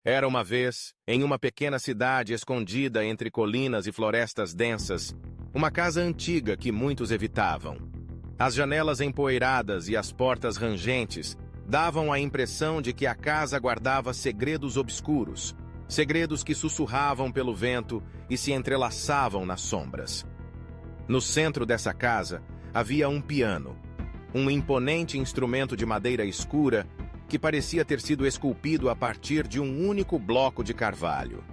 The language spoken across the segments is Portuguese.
Era uma vez, em uma pequena cidade escondida entre colinas e florestas densas, uma casa antiga que muitos evitavam. As janelas empoeiradas e as portas rangentes davam a impressão de que a casa guardava segredos obscuros, segredos que sussurravam pelo vento e se entrelaçavam nas sombras. No centro dessa casa havia um piano, um imponente instrumento de madeira escura que parecia ter sido esculpido a partir de um único bloco de carvalho.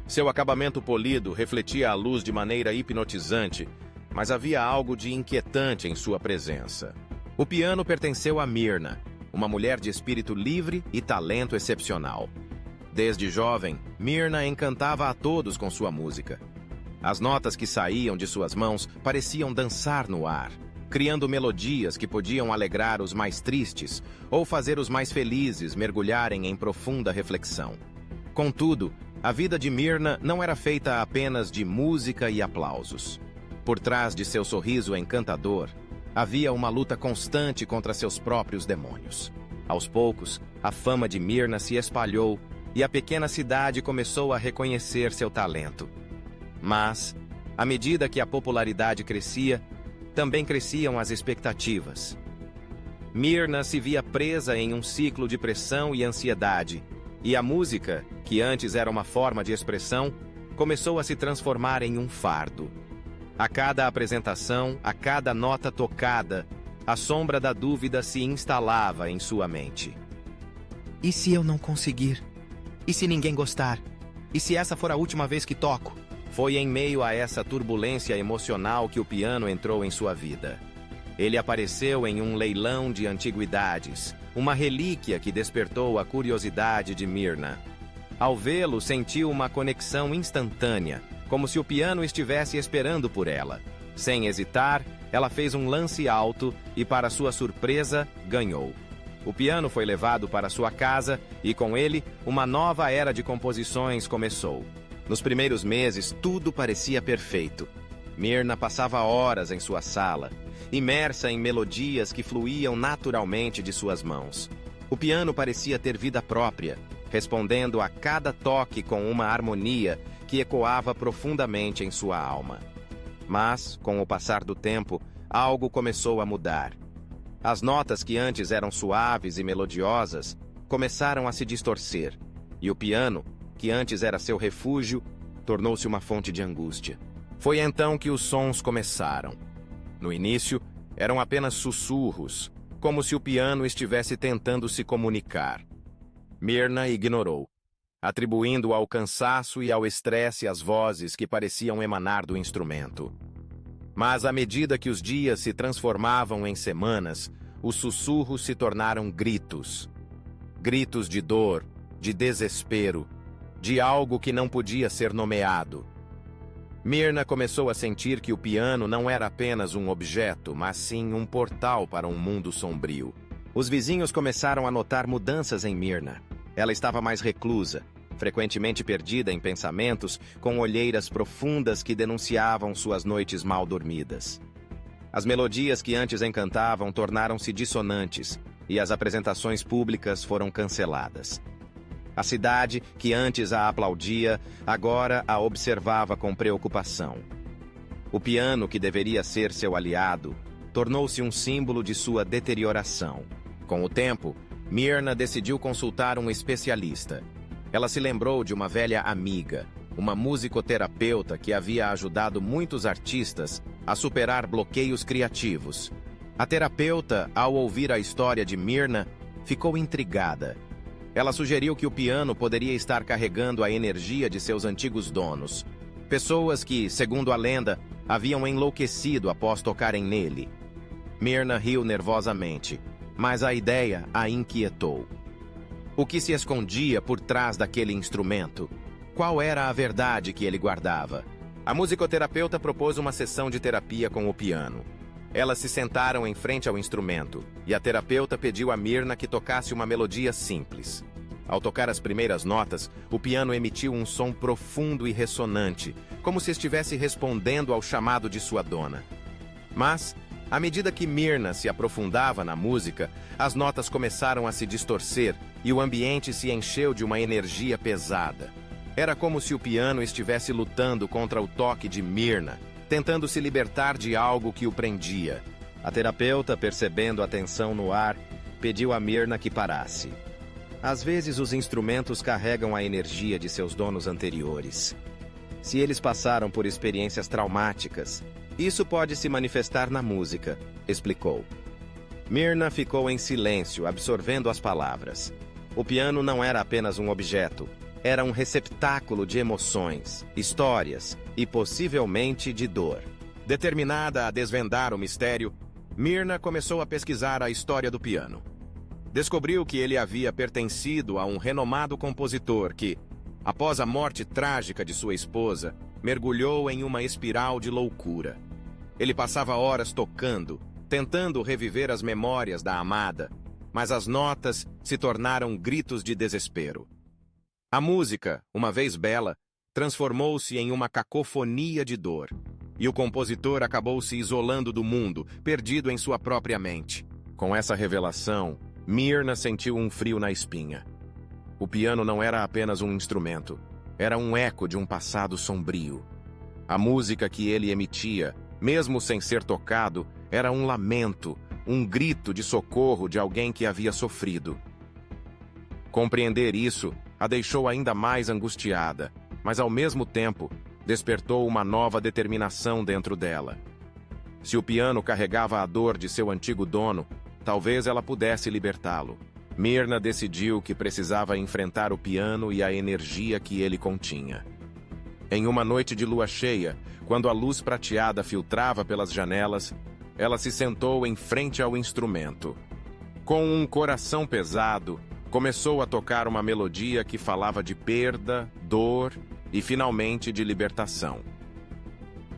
Seu acabamento polido refletia a luz de maneira hipnotizante, mas havia algo de inquietante em sua presença. O piano pertenceu a Myrna, uma mulher de espírito livre e talento excepcional. Desde jovem, Myrna encantava a todos com sua música. As notas que saíam de suas mãos pareciam dançar no ar, criando melodias que podiam alegrar os mais tristes ou fazer os mais felizes mergulharem em profunda reflexão. Contudo, a vida de Myrna não era feita apenas de música e aplausos. Por trás de seu sorriso encantador, havia uma luta constante contra seus próprios demônios. Aos poucos, a fama de Myrna se espalhou e a pequena cidade começou a reconhecer seu talento. Mas, à medida que a popularidade crescia, também cresciam as expectativas. Myrna se via presa em um ciclo de pressão e ansiedade, e a música, que antes era uma forma de expressão, começou a se transformar em um fardo. A cada apresentação, a cada nota tocada, a sombra da dúvida se instalava em sua mente. E se eu não conseguir? E se ninguém gostar? E se essa for a última vez que toco? Foi em meio a essa turbulência emocional que o piano entrou em sua vida. Ele apareceu em um leilão de antiguidades, uma relíquia que despertou a curiosidade de Myrna. Ao vê-lo, sentiu uma conexão instantânea, como se o piano estivesse esperando por ela. Sem hesitar, ela fez um lance alto e, para sua surpresa, ganhou. O piano foi levado para sua casa e, com ele, uma nova era de composições começou. Nos primeiros meses, tudo parecia perfeito. Myrna passava horas em sua sala, imersa em melodias que fluíam naturalmente de suas mãos. O piano parecia ter vida própria, respondendo a cada toque com uma harmonia que ecoava profundamente em sua alma. Mas, com o passar do tempo, algo começou a mudar. As notas que antes eram suaves e melodiosas começaram a se distorcer, e o piano, que antes era seu refúgio, tornou-se uma fonte de angústia. Foi então que os sons começaram. No início, eram apenas sussurros, como se o piano estivesse tentando se comunicar. Myrna ignorou, atribuindo ao cansaço e ao estresse as vozes que pareciam emanar do instrumento. Mas à medida que os dias se transformavam em semanas, os sussurros se tornaram gritos. Gritos de dor, de desespero, de algo que não podia ser nomeado. Myrna começou a sentir que o piano não era apenas um objeto, mas sim um portal para um mundo sombrio. Os vizinhos começaram a notar mudanças em Myrna. Ela estava mais reclusa, frequentemente perdida em pensamentos, com olheiras profundas que denunciavam suas noites mal dormidas. As melodias que antes encantavam tornaram-se dissonantes, e as apresentações públicas foram canceladas. A cidade, que antes a aplaudia, agora a observava com preocupação. O piano, que deveria ser seu aliado, tornou-se um símbolo de sua deterioração. Com o tempo, Myrna decidiu consultar um especialista. Ela se lembrou de uma velha amiga, uma musicoterapeuta que havia ajudado muitos artistas a superar bloqueios criativos. A terapeuta, ao ouvir a história de Myrna, ficou intrigada. Ela sugeriu que o piano poderia estar carregando a energia de seus antigos donos, pessoas que, segundo a lenda, haviam enlouquecido após tocarem nele. Myrna riu nervosamente, mas a ideia a inquietou. O que se escondia por trás daquele instrumento? Qual era a verdade que ele guardava? A musicoterapeuta propôs uma sessão de terapia com o piano. Elas se sentaram em frente ao instrumento, e a terapeuta pediu a Myrna que tocasse uma melodia simples. Ao tocar as primeiras notas, o piano emitiu um som profundo e ressonante, como se estivesse respondendo ao chamado de sua dona. Mas, À medida que Myrna se aprofundava na música, as notas começaram a se distorcer e o ambiente se encheu de uma energia pesada. Era como se o piano estivesse lutando contra o toque de Myrna, tentando se libertar de algo que o prendia. A terapeuta, percebendo a tensão no ar, pediu a Myrna que parasse. Às vezes, os instrumentos carregam a energia de seus donos anteriores. Se eles passaram por experiências traumáticas, isso pode se manifestar na música, explicou. Myrna ficou em silêncio, absorvendo as palavras. O piano não era apenas um objeto, era um receptáculo de emoções, histórias e possivelmente de dor. Determinada a desvendar o mistério, Myrna começou a pesquisar a história do piano. Descobriu que ele havia pertencido a um renomado compositor que, após a morte trágica de sua esposa, mergulhou em uma espiral de loucura. Ele passava horas tocando, tentando reviver as memórias da amada, mas as notas se tornaram gritos de desespero. A música, uma vez bela, transformou-se em uma cacofonia de dor, e o compositor acabou se isolando do mundo, perdido em sua própria mente. Com essa revelação, Myrna sentiu um frio na espinha. O piano não era apenas um instrumento, era um eco de um passado sombrio. A música que ele emitia, mesmo sem ser tocado, era um lamento, um grito de socorro de alguém que havia sofrido. Compreender isso a deixou ainda mais angustiada, mas ao mesmo tempo despertou uma nova determinação dentro dela. Se o piano carregava a dor de seu antigo dono, talvez ela pudesse libertá-lo. Myrna decidiu que precisava enfrentar o piano e a energia que ele continha. Em uma noite de lua cheia, quando a luz prateada filtrava pelas janelas, ela se sentou em frente ao instrumento. Com um coração pesado, começou a tocar uma melodia que falava de perda, dor e, finalmente, de libertação.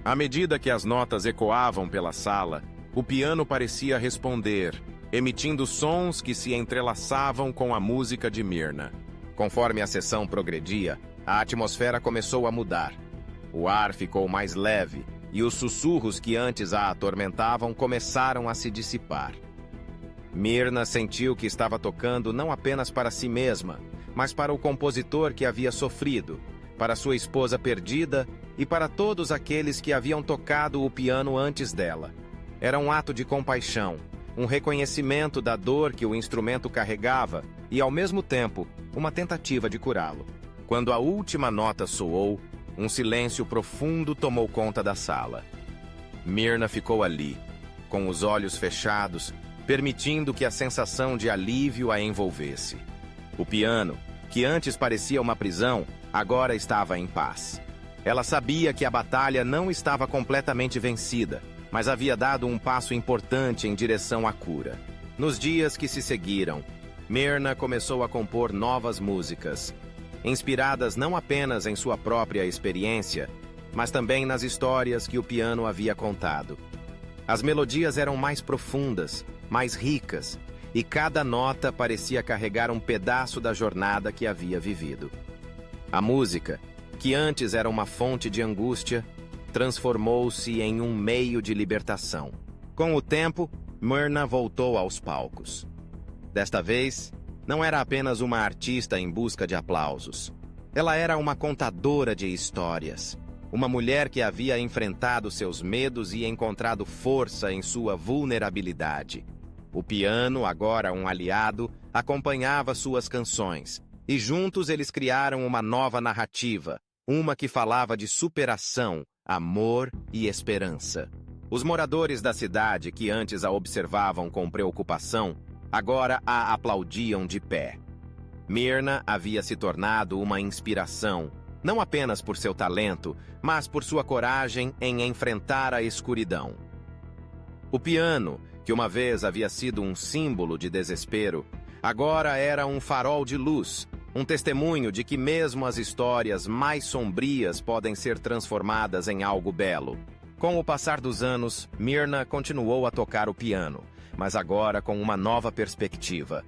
À medida que as notas ecoavam pela sala, o piano parecia responder, emitindo sons que se entrelaçavam com a música de Myrna. Conforme a sessão progredia, a atmosfera começou a mudar. O ar ficou mais leve e os sussurros que antes a atormentavam começaram a se dissipar. Myrna sentiu que estava tocando não apenas para si mesma, mas para o compositor que havia sofrido, para sua esposa perdida e para todos aqueles que haviam tocado o piano antes dela. Era um ato de compaixão, um reconhecimento da dor que o instrumento carregava e, ao mesmo tempo, uma tentativa de curá-lo. Quando a última nota soou, um silêncio profundo tomou conta da sala. Myrna ficou ali, com os olhos fechados, permitindo que a sensação de alívio a envolvesse. O piano, que antes parecia uma prisão, agora estava em paz. Ela sabia que a batalha não estava completamente vencida, mas havia dado um passo importante em direção à cura. Nos dias que se seguiram, Myrna começou a compor novas músicas, inspiradas não apenas em sua própria experiência, mas também nas histórias que o piano havia contado. As melodias eram mais profundas, mais ricas, e cada nota parecia carregar um pedaço da jornada que havia vivido. A música, que antes era uma fonte de angústia, transformou-se em um meio de libertação. Com o tempo, Myrna voltou aos palcos. Desta vez, não era apenas uma artista em busca de aplausos. Ela era uma contadora de histórias. Uma mulher que havia enfrentado seus medos e encontrado força em sua vulnerabilidade. O piano, agora um aliado, acompanhava suas canções. E juntos eles criaram uma nova narrativa, uma que falava de superação, amor e esperança. Os moradores da cidade, que antes a observavam com preocupação, agora a aplaudiam de pé. Myrna havia se tornado uma inspiração, não apenas por seu talento, mas por sua coragem em enfrentar a escuridão. O piano, que uma vez havia sido um símbolo de desespero, agora era um farol de luz, um testemunho de que mesmo as histórias mais sombrias podem ser transformadas em algo belo. Com o passar dos anos, Myrna continuou a tocar o piano, mas agora com uma nova perspectiva.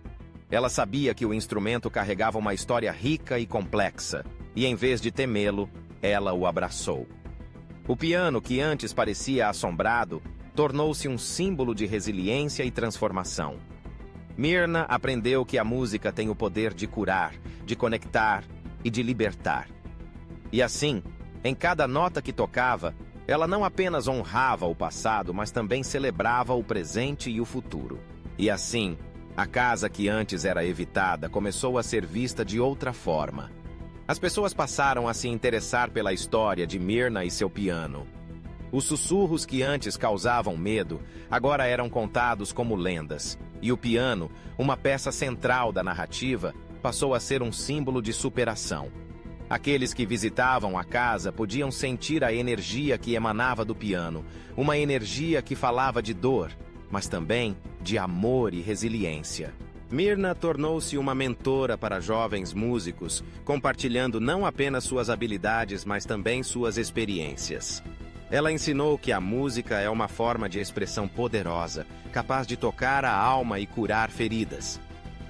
Ela sabia que o instrumento carregava uma história rica e complexa, e em vez de temê-lo, ela o abraçou. O piano, que antes parecia assombrado, tornou-se um símbolo de resiliência e transformação. Myrna aprendeu que a música tem o poder de curar, de conectar e de libertar. E assim, em cada nota que tocava, ela não apenas honrava o passado, mas também celebrava o presente e o futuro. E assim, a casa que antes era evitada começou a ser vista de outra forma. As pessoas passaram a se interessar pela história de Myrna e seu piano. Os sussurros que antes causavam medo, agora eram contados como lendas. E o piano, uma peça central da narrativa, passou a ser um símbolo de superação. Aqueles que visitavam a casa podiam sentir a energia que emanava do piano, uma energia que falava de dor, mas também de amor e resiliência. Myrna tornou-se uma mentora para jovens músicos, compartilhando não apenas suas habilidades, mas também suas experiências. Ela ensinou que a música é uma forma de expressão poderosa, capaz de tocar a alma e curar feridas.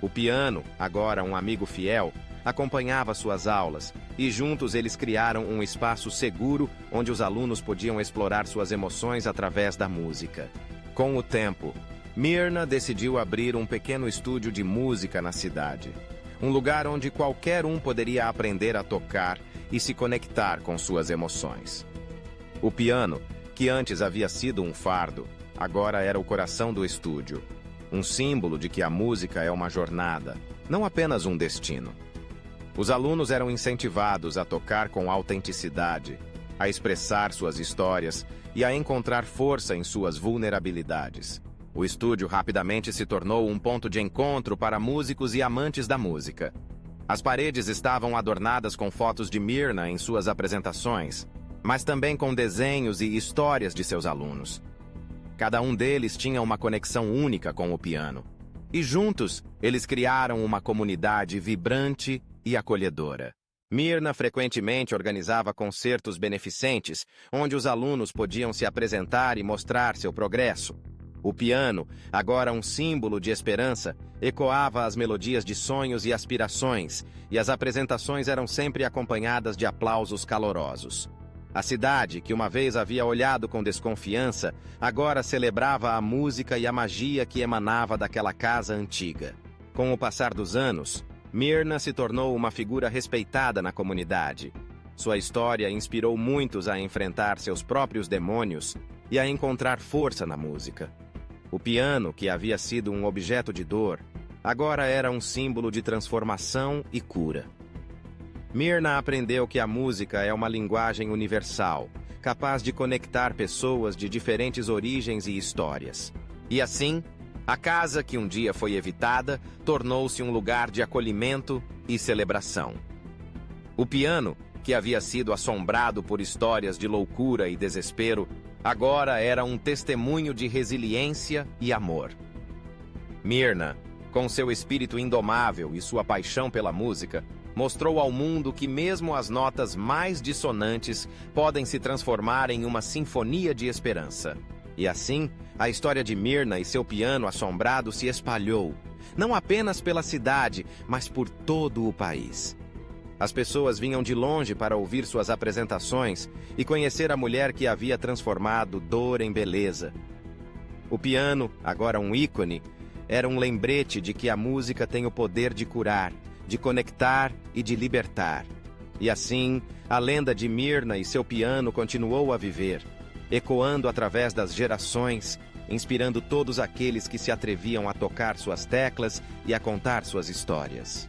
O piano, agora um amigo fiel, acompanhava suas aulas, e juntos eles criaram um espaço seguro onde os alunos podiam explorar suas emoções através da música. Com o tempo, Myrna decidiu abrir um pequeno estúdio de música na cidade. Um lugar onde qualquer um poderia aprender a tocar e se conectar com suas emoções. O piano, que antes havia sido um fardo, agora era o coração do estúdio. Um símbolo de que a música é uma jornada, não apenas um destino. Os alunos eram incentivados a tocar com autenticidade, a expressar suas histórias e a encontrar força em suas vulnerabilidades. O estúdio rapidamente se tornou um ponto de encontro para músicos e amantes da música. As paredes estavam adornadas com fotos de Myrna em suas apresentações, mas também com desenhos e histórias de seus alunos. Cada um deles tinha uma conexão única com o piano. E juntos, eles criaram uma comunidade vibrante e acolhedora. Myrna frequentemente organizava concertos beneficentes, onde os alunos podiam se apresentar e mostrar seu progresso. O piano, agora um símbolo de esperança, ecoava as melodias de sonhos e aspirações, e as apresentações eram sempre acompanhadas de aplausos calorosos. A cidade, que uma vez havia olhado com desconfiança, agora celebrava a música e a magia que emanava daquela casa antiga. Com o passar dos anos, Myrna se tornou uma figura respeitada na comunidade. Sua história inspirou muitos a enfrentar seus próprios demônios e a encontrar força na música. O piano, que havia sido um objeto de dor, agora era um símbolo de transformação e cura. Myrna aprendeu que a música é uma linguagem universal, capaz de conectar pessoas de diferentes origens e histórias. E assim, a casa que um dia foi evitada tornou-se um lugar de acolhimento e celebração. O piano, que havia sido assombrado por histórias de loucura e desespero, agora era um testemunho de resiliência e amor. Myrna, com seu espírito indomável e sua paixão pela música, mostrou ao mundo que mesmo as notas mais dissonantes podem se transformar em uma sinfonia de esperança. E assim, a história de Myrna e seu piano assombrado se espalhou, não apenas pela cidade, mas por todo o país. As pessoas vinham de longe para ouvir suas apresentações e conhecer a mulher que havia transformado dor em beleza. O piano, agora um ícone, era um lembrete de que a música tem o poder de curar, de conectar e de libertar. E assim, a lenda de Myrna e seu piano continuou a viver, ecoando através das gerações, inspirando todos aqueles que se atreviam a tocar suas teclas e a contar suas histórias.